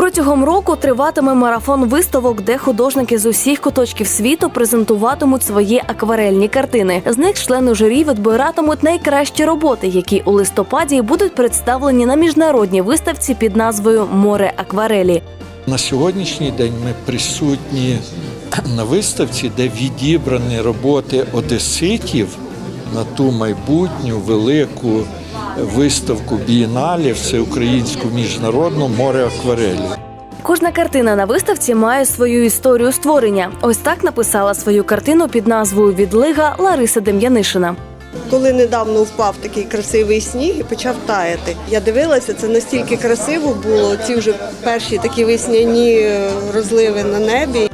Протягом року триватиме марафон виставок, де художники з усіх куточків світу презентуватимуть свої акварельні картини. З них члени журі відбиратимуть найкращі роботи, які у листопаді будуть представлені на міжнародній виставці під назвою «Море акварелі». На сьогоднішній день ми присутні на виставці, де відібрані роботи одеситів на ту майбутню велику виставку бієнале всеукраїнську міжнародну «Море акварелі». Кожна картина на виставці має свою історію створення. Ось так написала свою картину під назвою «Відлига» Лариса Дем'янишина. Коли недавно впав такий красивий сніг і почав таяти, я дивилася, це настільки красиво було, ці вже перші такі весняні розливи на небі.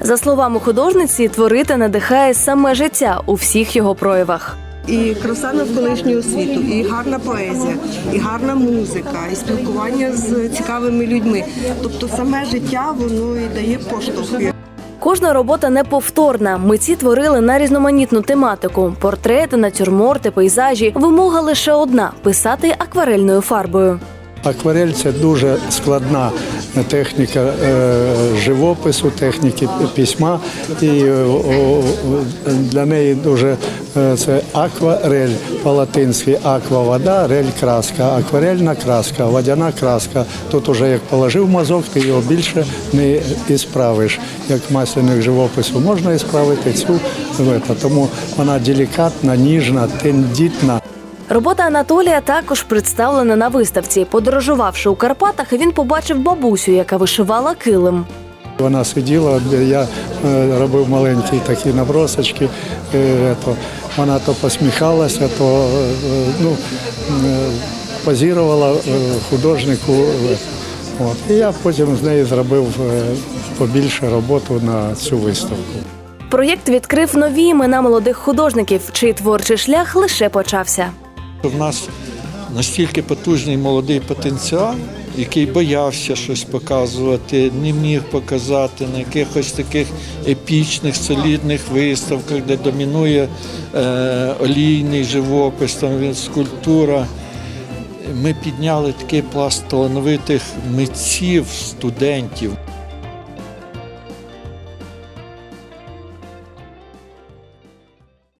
За словами художниці, творити надихає саме життя у всіх його проявах. І краса навколишнього світу, і гарна поезія, і гарна музика, і спілкування з цікавими людьми. Тобто саме життя, воно і дає поштовх. Кожна робота неповторна. Митці творили на різноманітну тематику – портрети, натюрморти, пейзажі. Вимога лише одна – писати акварельною фарбою. Акварель – це дуже складна техніка живопису, техніки письма. І для неї дуже це акварель, по-латинськи аква – вода, рель – краска, акварельна краска, водяна краска. Тут уже як положив мазок, ти його більше не ісправиш. Як масляних живопису можна ісправити цю, тому вона делікатна, ніжна, тендітна. Робота Анатолія також представлена на виставці. Подорожувавши у Карпатах, він побачив бабусю, яка вишивала килим. Вона сиділа, я робив маленькі такі набросочки, вона то посміхалася, то позірувала художнику. І я потім з нею зробив побільше роботу на цю виставку. Проєкт відкрив нові імена молодих художників, чий творчий шлях лише почався. У нас настільки потужний молодий потенціал, який боявся щось показувати, не міг показати на якихось таких епічних, солідних виставках, де домінує олійний живопис, там скульптура. Ми підняли такий пласт талановитих митців, студентів.